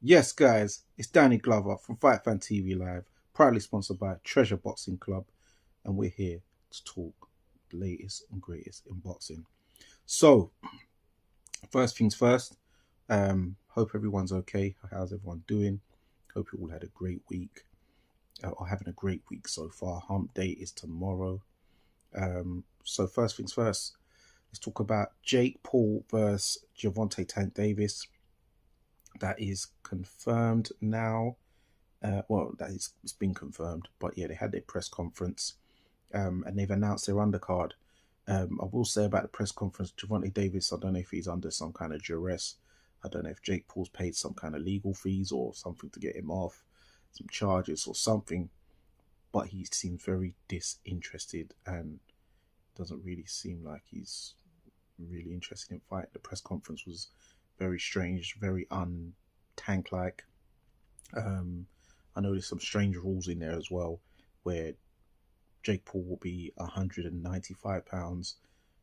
Yes, guys, it's Danny Glover from Fight Fan TV Live, proudly sponsored by Treasure Boxing Club, and we're here to talk the latest and greatest in boxing. So, first things first, hope everyone's okay. How's everyone doing? Hope you all had a great week, or having a great week so far. Hump day is tomorrow. So first things first, let's talk about Jake Paul versus Gervonta Tank Davis. That is confirmed now. It's been confirmed, but yeah, they had their press conference, and they've announced their undercard. I will say about the press conference, Gervonta Davis, I don't know if he's under some kind of duress. I don't know if Jake Paul's paid some kind of legal fees or something to get him off, some charges or something, but he seems very disinterested and doesn't really seem like he's really interested in fight. The press conference was very strange, very un-tank like. I know there's some strange rules in there as well, where Jake Paul will be 195 pounds.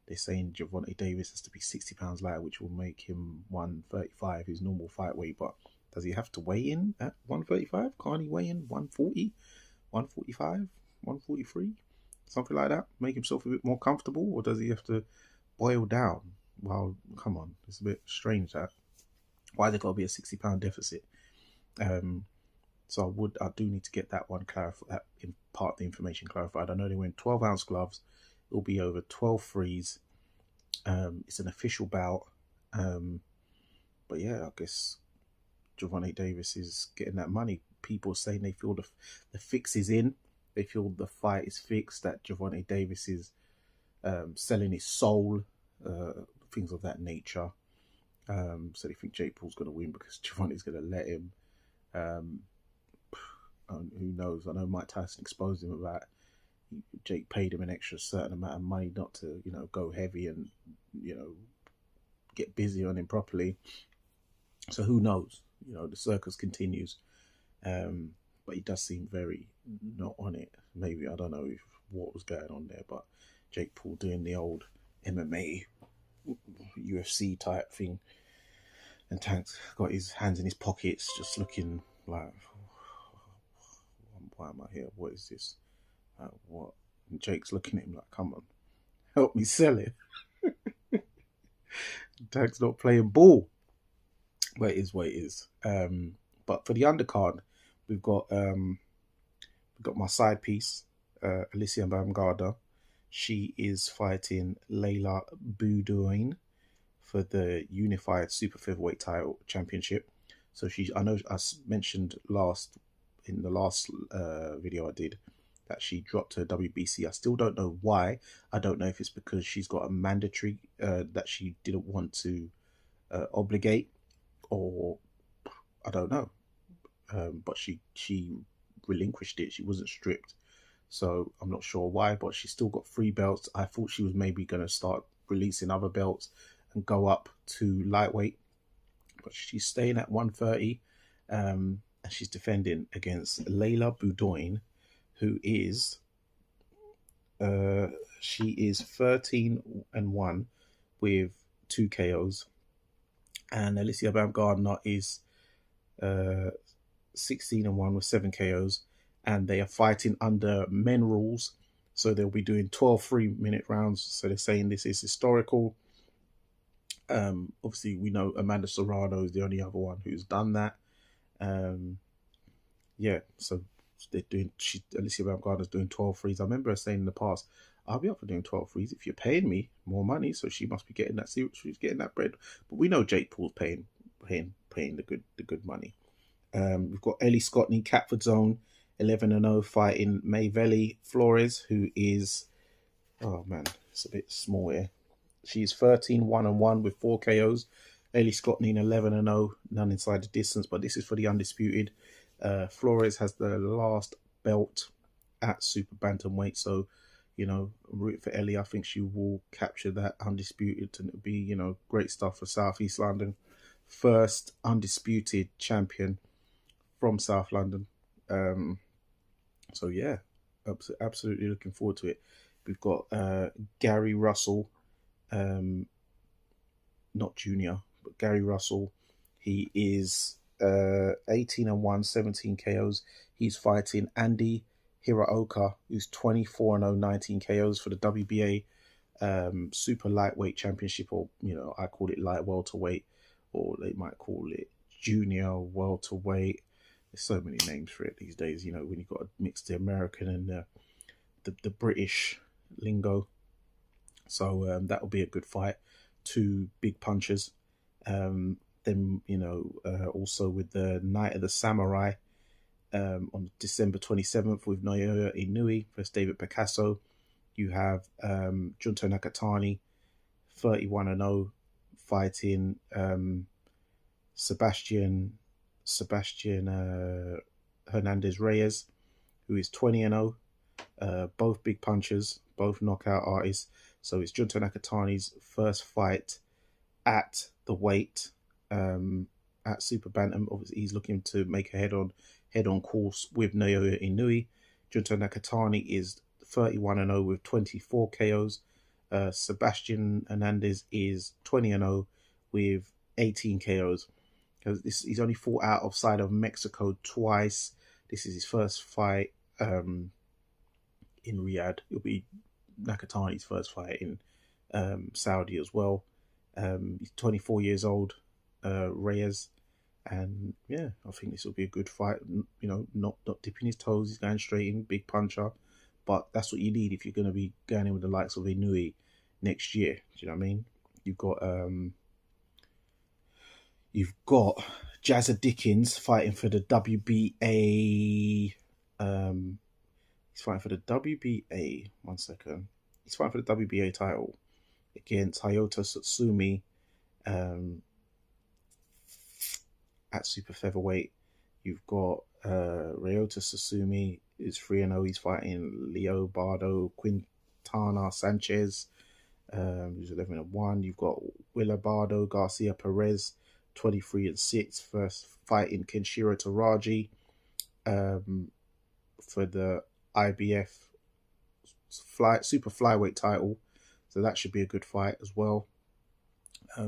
They're saying Gervonta Davis has to be 60 pounds lighter, which will make him 135, his normal fight weight. But does he have to weigh in at 135? Can't he weigh in 140, 145, 143, something like that? Make himself a bit more comfortable, or does he have to boil down? Well, come on, it's a bit strange that. Why there got to be a 60-pound deficit? So I do need to get that one clarified, that in part of the information clarified. I know they went 12-ounce gloves. It'll be over 12 threes. It's an official bout. But yeah, I guess Gervonta Davis is getting that money. People saying they feel the fix is in. They feel the fight is fixed, that Gervonta Davis is selling his soul, things of that nature. So they think Jake Paul's going to win because Gervonta's going to let him. Who knows? I know Mike Tyson exposed him about Jake paid him an extra certain amount of money not to, go heavy and, get busy on him properly. So who knows? The circus continues. But he does seem very not on it. Maybe, I don't know what was going on there, but Jake Paul doing the old MMA, UFC type thing. And Tank's got his hands in his pockets, just looking like, why am I here? What is this? What? And Jake's looking at him like, come on, help me sell it. Tank's not playing ball. But it is what it is. But for the undercard, we've got my side piece, Alicia Baumgartner. She is fighting Layla Boudoin for the unified super featherweight title championship. So I know I mentioned in the last video I did that she dropped her WBC. I still don't know why. I don't know if it's because she's got a mandatory that she didn't want to obligate, or I don't know. But she relinquished it. She wasn't stripped. So I'm not sure why, but she's still got 3 belts. I thought she was maybe going to start releasing other belts and go up to lightweight, but she's staying at 130, and she's defending against Layla Boudoin, who is she is 13-1 with 2 KOs, and Alicia Baumgartner is 16-1 with 7 KOs, and they are fighting under men rules, so they'll be doing 12 3-minute rounds. So they're saying this is historical. Obviously, we know Amanda Serrano is the only other one who's done that. So they're doing. Alicia Baumgartner's doing 12 threes. I remember her saying in the past, "I'll be up for doing 12 threes if you're paying me more money." So she must be getting that. She's getting that bread. But we know Jake Paul's paying the good money. We've got Ellie Scottney, Catford Zone, 11-0, fighting Mayveli Flores, who is, oh man, it's a bit small here. She's 13-1 with 4 KOs. Ellie Scottney 11-0, none inside the distance, but this is for the undisputed. Flores has the last belt at super bantamweight, so I'm rooting for Ellie. I think she will capture that undisputed, and it'll be great stuff for Southeast London. First undisputed champion from South London. So yeah, absolutely looking forward to it. We've got Gary Russell, not Junior, but Gary Russell. He is 18-1, 17 KOs. He's fighting Andy Hiraoka, who's 24-0, 19 KOs for the WBA super lightweight championship, or I call it light welterweight, or they might call it junior welterweight. There's so many names for it these days, when you've got to mix the American and the British lingo. So that will be a good fight. Two big punchers. Then also with the Night of the Samurai on December 27th with Naoya Inoue versus David Picasso. You have Junto Nakatani, 31-0, fighting Sebastian Hernandez Reyes, who is 20-0. Both big punchers, both knockout artists. So it's Junto Nakatani's first fight at the weight, at Super Bantam. Obviously, he's looking to make a head-on course with Naoya Inoue. Junto Nakatani is 31-0 with 24 KOs. Sebastian Hernandez is 20-0 with 18 KOs. He's only fought outside of Mexico twice. This is his first fight in Riyadh. It'll be Nakatani's first fight in Saudi as well. He's 24 years old, Reyes, and yeah, I think this will be a good fight. Not dipping his toes. He's going straight in, big puncher, but that's what you need if you're going to be going in with the likes of Inoue next year. Do you know what I mean? You've got Jazza Dickens fighting for the WBA. He's fighting for the WBA. 1 second. He's fighting for the WBA title against Hayata Satsumi at super featherweight. You've got Ryota Satsumi is 3-0. He's fighting Leobardo Quintana Sanchez, who's 11-1. You've got Willardo Garcia Perez, 23-6, first fighting Kenshiro Taraji for the IBF super flyweight title. So that should be a good fight as well.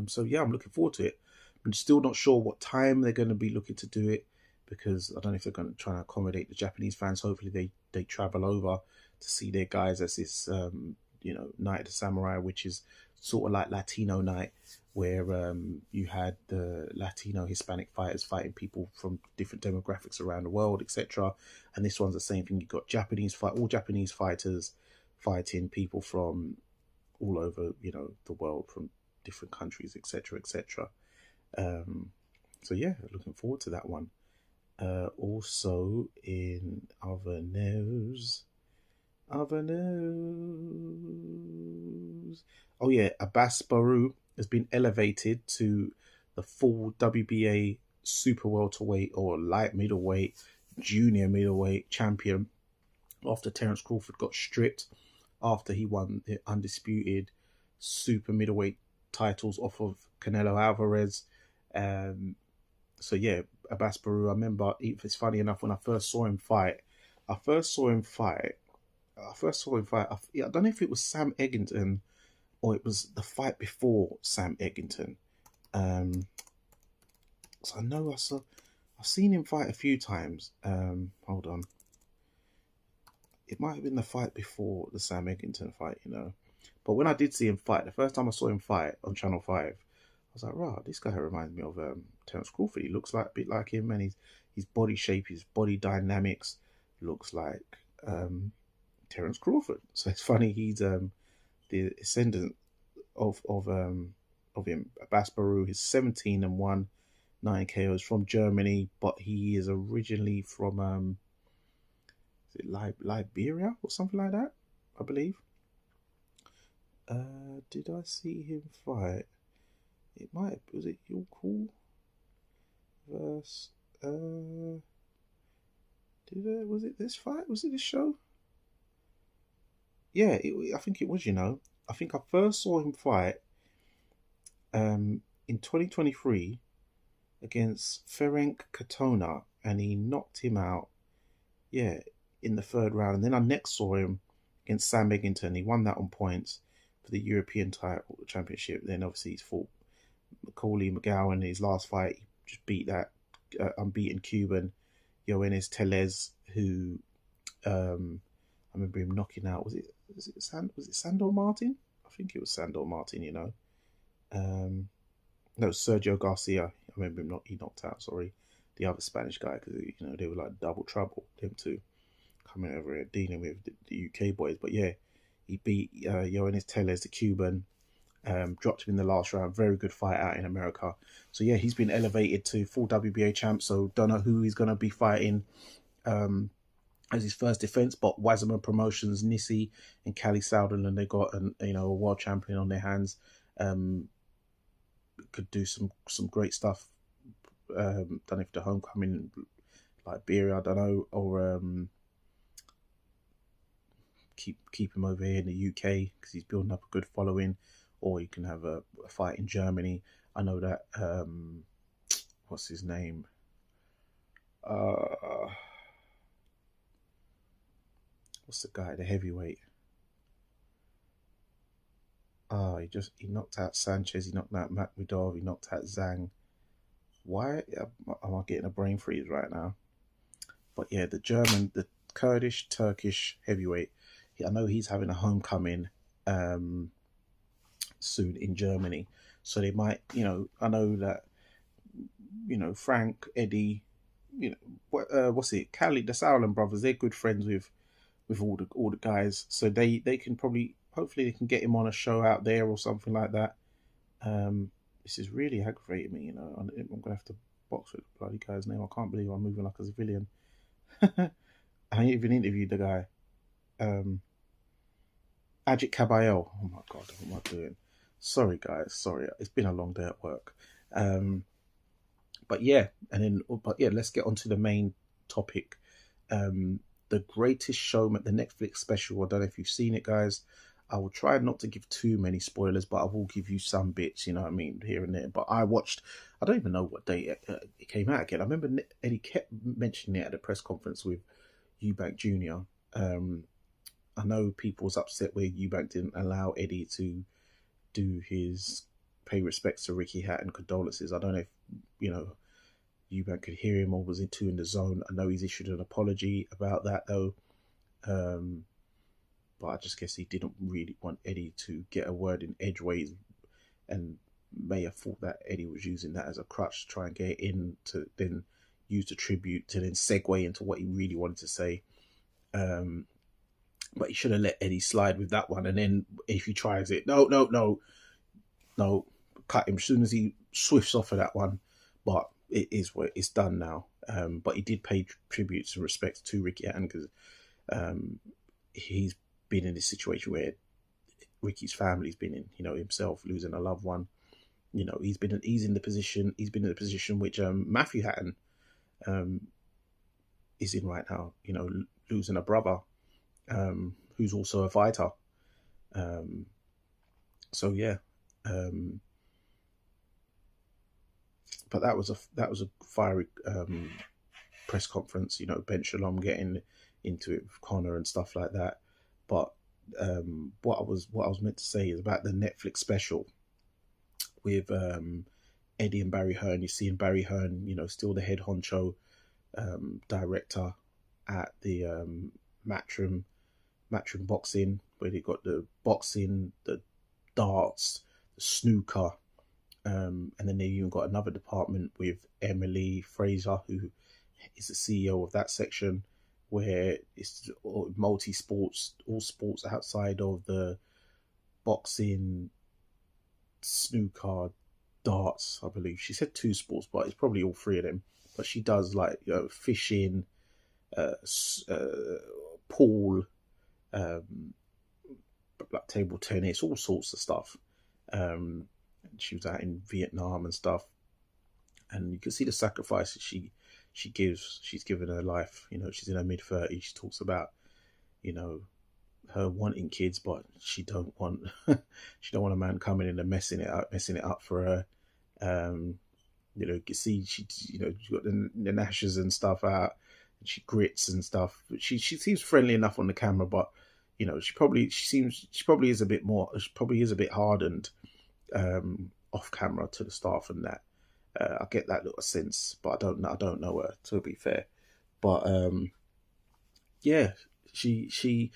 So yeah, I'm looking forward to it. I'm still not sure what time they're going to be looking to do it, because I don't know if they're going to try and accommodate the Japanese fans. Hopefully they travel over to see their guys as this Night of the Samurai, which is sort of like Latino night, where you had the Latino Hispanic fighters fighting people from different demographics around the world, etc. And this one's the same thing. You've got all Japanese fighters fighting people from all over the world, from different countries, etc., etc. So yeah, looking forward to that one. Also in other news, oh yeah, Abbas Baru has been elevated to the full WBA super welterweight or light middleweight, junior middleweight champion after Terence Crawford got stripped after he won the undisputed super middleweight titles off of Canelo Alvarez. So yeah, Abbas Baru, I remember, it's funny enough, when I first saw him fight, I don't know if it was Sam Eggington or it was the fight before Sam Eggington. So I know I've seen him fight a few times. Hold on. It might have been the fight before the Sam Eggington fight, But when I did see him fight, the first time I saw him fight on Channel 5, I was like, right, this guy reminds me of Terence Crawford. He looks like a bit like him, and his body shape, his body dynamics looks like Terence Crawford. So it's funny, he's the ascendant of him. Abbas Baru is 17-1, 9 KOs, from Germany, but he is originally from is it Liberia or something like that, I believe. Did I see him fight? Was it Your Cool versus was it this fight? Was it this show? Yeah, I think it was, I think I first saw him fight in 2023 against Ferenc Katona, and he knocked him out, in the third round. And then I next saw him against Sam Eggington. He won that on points for the European title championship. Then obviously he's fought Macaulay McGowan in his last fight. He just beat that unbeaten Cuban, Yoenis Tellez, who I remember him knocking out. Was it Sandor Martin? I think it was Sandor Martin. No, Sergio Garcia. I remember him he knocked out. Sorry, the other Spanish guy, because they were like double trouble. Them two coming over here dealing with the UK boys. But yeah, he beat Yoenis Tellez, the Cuban. Dropped him in the last round. Very good fight out in America. So yeah, he's been elevated to full WBA champ. So don't know who he's going to be fighting as his first defense. But Wasserman Promotions, Nissi and Cali Souderland, they got a world champion on their hands. Could do some great stuff. Don't know if the homecoming, Liberia, I don't know, or keep him over here in the UK because he's building up a good following. Or you can have a fight in Germany. I know that, what's his name? What's the guy, the heavyweight? He knocked out Sanchez, he knocked out Makhmudov, he knocked out Zhang. Why am I getting a brain freeze right now? But yeah, the Kurdish, Turkish heavyweight, I know he's having a homecoming soon in Germany. So they might, I know that, Frank, Eddie, what's it, Cali, the Sauerland brothers, they're good friends with all the guys. So they can probably, hopefully they can get him on a show out there or something like that. This is really aggravating me, I'm going to have to box with the bloody guy's name. I can't believe I'm moving like a civilian. I even interviewed the guy. Ajit Caballero. Oh my God, what am I doing? Sorry guys, sorry. It's been a long day at work. But yeah, let's get on to the main topic. The Greatest Showman, the Netflix special. I don't know if you've seen it, guys. I will try not to give too many spoilers, but I will give you some bits, here and there. But I don't even know what day it came out again. I remember Eddie kept mentioning it at the press conference with Eubank Jr. I know people was upset where Eubank didn't allow Eddie to do his pay respects to Ricky Hatton, condolences. I don't know if, Eubank could hear him or was in the zone. I know he's issued an apology about that, though. But I just guess he didn't really want Eddie to get a word in edgeways, and may have thought that Eddie was using that as a crutch to try and get in to then use the tribute to then segue into what he really wanted to say. But he should have let Eddie slide with that one. And then if he tries it, no, cut him as soon as he swifts off of that one. But it is what it's done now. But he did pay tributes and respects to Ricky Hatton because he's been in this situation where Ricky's family's been in, himself losing a loved one. He's been in the position which Matthew Hatton is in right now, losing a brother who's also a fighter. So yeah. But that was a fiery press conference, Ben Shalom getting into it with Connor and stuff like that. But what I was meant to say is about the Netflix special with Eddie and Barry Hearn. You're seeing Barry Hearn, still the head honcho director at the Matchroom boxing, where they got the boxing, the darts, the snooker, and then they even got another department with Emily Fraser, who is the CEO of that section, where it's multi-sports, all sports outside of the boxing, snooker, darts, I believe. She said 2 sports, but it's probably all 3 of them. But she does fishing, pool, like table tennis, all sorts of stuff. She was out in Vietnam and stuff, and you can see the sacrifices she gives. She's given her life. She's in her mid-30s. She talks about, her wanting kids, but she don't want a man coming in and messing it up for her. You can see she's got the gnashes and stuff out, and she grits and stuff. But she seems friendly enough on the camera, but she probably is a bit hardened off camera to the staff and that. I get that little sense, but I don't know her, to be fair. But yeah, she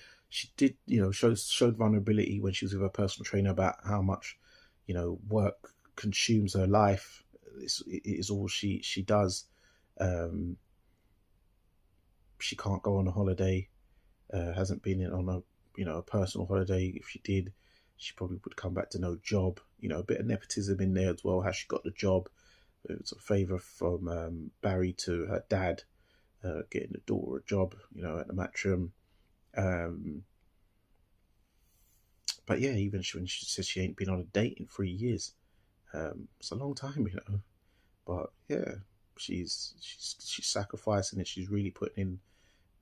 did, showed vulnerability when she was with her personal trainer about how much, work consumes her life. It is all she does. Um, she can't go on a holiday. Hasn't been on a personal holiday. If she did, she probably would come back to no job. A bit of nepotism in there as well. How she got the job. It was a favour from Barry to her dad, getting the daughter a job. At the Matchroom. But yeah, even when she says she ain't been on a date in 3 years, it's a long time. But yeah, she's sacrificing it. She's really putting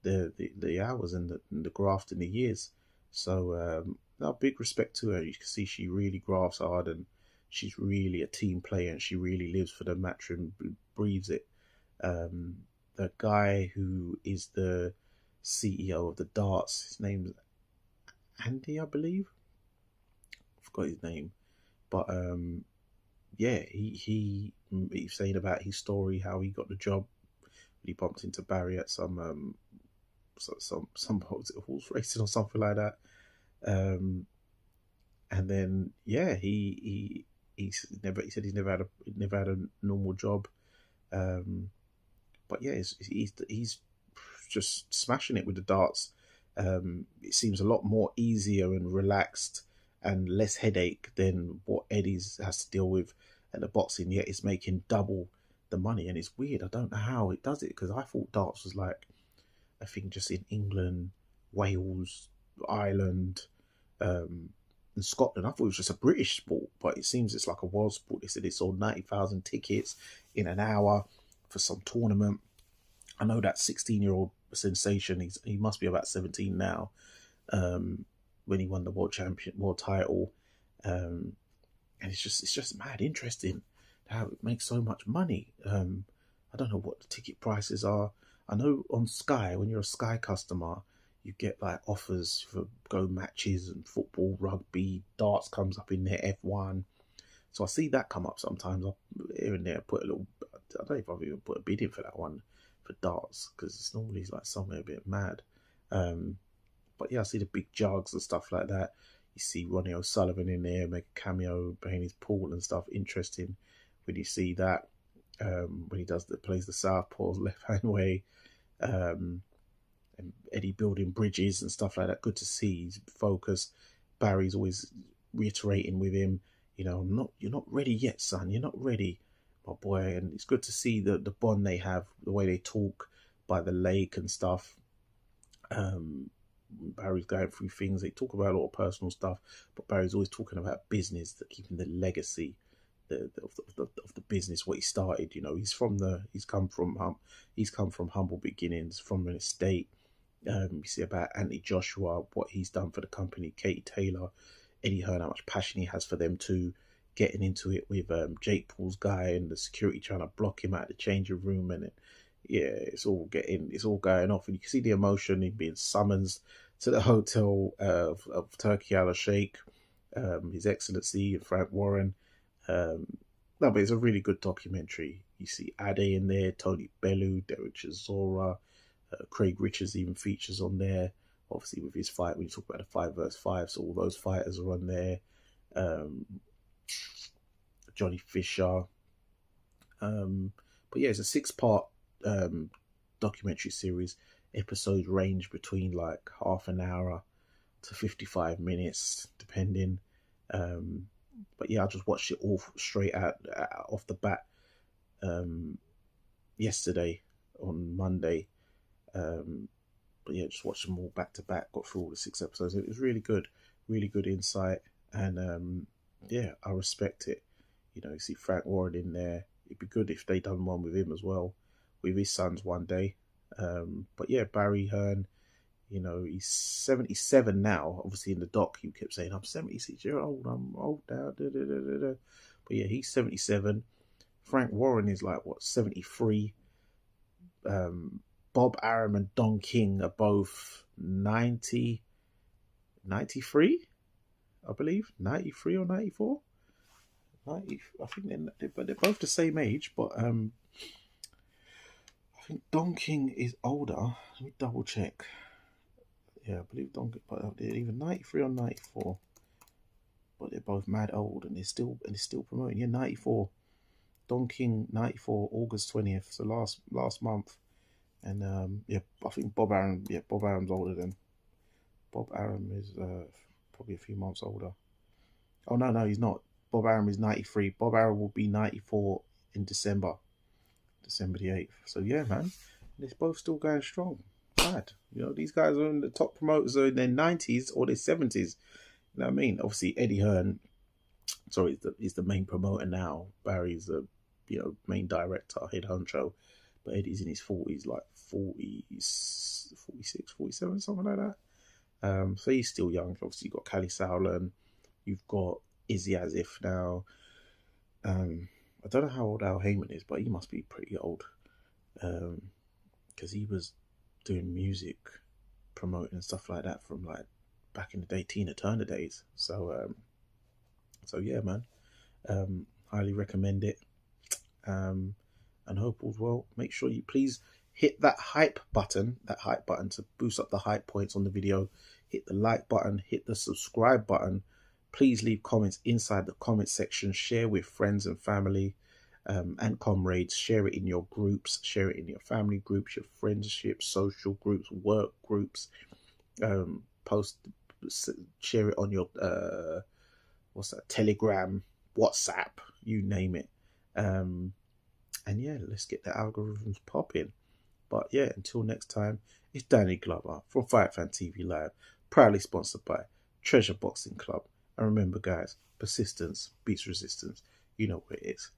in the hours and the graft and the years. So big respect to her. You can see she really grafts hard, and she's really a team player, and she really lives for the Matchroom, breathes it. The guy who is the CEO of the darts, his name's Andy, I believe. I forgot his name, but yeah, he's saying about his story, how he got the job. He bumped into Barry at some horse racing or something like that. And then yeah, he said he's never had a normal job. But yeah, he's just smashing it with the darts. It seems a lot more easier and relaxed and less headache than what Eddie's has to deal with at the boxing. Yet it's making double the money, and it's weird. I don't know how it does it, because I thought darts was like a thing just in England, Wales, Ireland, and Scotland. I thought it was just a British sport, but it seems it's like a world sport. They said they sold 90,000 tickets in an hour for some tournament. I know that 16-year-old sensation. He must be about 17 now. When he won the world title, and it's just mad interesting how it makes so much money. I don't know what the ticket prices are. I know on Sky, when you're a Sky customer, you get like offers for go matches and football, rugby, darts comes up in there, F1. So I see that come up sometimes. Here and there, I don't know if I've even put a bid in for that one for darts, because it's normally like somewhere a bit mad. But yeah, I see the big jugs and stuff like that. You see Ronnie O'Sullivan in there, make a cameo behind his pool and stuff. Interesting when you see that. When he plays the southpaw left hand way, and Eddie building bridges and stuff like that. Good to see he's focused. Barry's always reiterating with him, you're not ready yet, son. You're not ready, my boy. And it's good to see the bond they have, the way they talk by the lake and stuff. Barry's going through things. They talk about a lot of personal stuff, but Barry's always talking about business, keeping the legacy of the business, what he started. He's come from humble beginnings, from an estate. You see about Anthony Joshua, what he's done for the company, Katie Taylor, Eddie Hearn, how much passion he has for them too. Getting into it with Jake Paul's guy and the security trying to block him out of the changing room, and it's all going off, and you can see the emotion in being summoned to the hotel of Turkey Al Sheikh, His Excellency and Frank Warren. No, but it's a really good documentary. You see Ade in there, Tony Bellew, Derek Chisora, Craig Richards even features on there. Obviously with his fight, when you talk about the 5 vs 5, so all those fighters are on there. Johnny Fisher. But yeah, it's a 6-part documentary series. Episodes range between like half an hour to 55 minutes, depending. But yeah, I just watched it all straight out off the bat yesterday on Monday. But yeah, just watched them all back to back. Got through all the 6 episodes. It was really good insight, and yeah, I respect it. You see Frank Warren in there. It'd be good if they done one with him as well, with his sons one day. But yeah, Barry Hearn, he's 77 now. Obviously in the doc he kept saying, I'm 76-year-old, I'm old now. But yeah, he's 77. Frank Warren is like, 73. Bob Arum and Don King are both 90, 93, I believe. 93 or 94. 90, I think they're both the same age, but I think Don King is older. Let me double check. Yeah, I believe Don King, but they're either 93 or 94. But they're both mad old, and they're still promoting. Yeah, 94. Don King 94, August 20th, so last month. And yeah, I think Bob Arum. Yeah, Bob Arum's older than Bob Arum is probably a few months older. Oh no, he's not. Bob Arum is 93. Bob Arum will be 94 in December the 8th. So yeah, man, they're both still going strong. Bad. These guys are in the top promoters are in their 90s or their 70s. You know what I mean? Obviously, Eddie Hearn, sorry, is the main promoter now. Barry's the main director, head honcho. But Eddie's in his 40s, like 40s, 46, 47, something like that. So he's still young. Obviously, you've got Cali Sauerland. You've got Izzy Asif now. I don't know how old Al Heyman is, but he must be pretty old. Because he was doing music, promoting and stuff like that from like back in the day, Tina Turner days. So yeah, man. Highly recommend it. And hope all's well. Make sure you please hit that hype button to boost up the hype points on the video. Hit the like button, hit the subscribe button. Please leave comments inside the comment section. Share with friends and family and comrades. Share it in your groups. Share it in your family groups, your friendship, social groups, work groups. Share it on your Telegram, WhatsApp, you name it. And yeah, let's get the algorithms popping. But yeah, until next time, it's Danny Glover from Fight Fan TV Live, proudly sponsored by Treasure Boxing Club. And remember, guys, persistence beats resistance. You know what it is.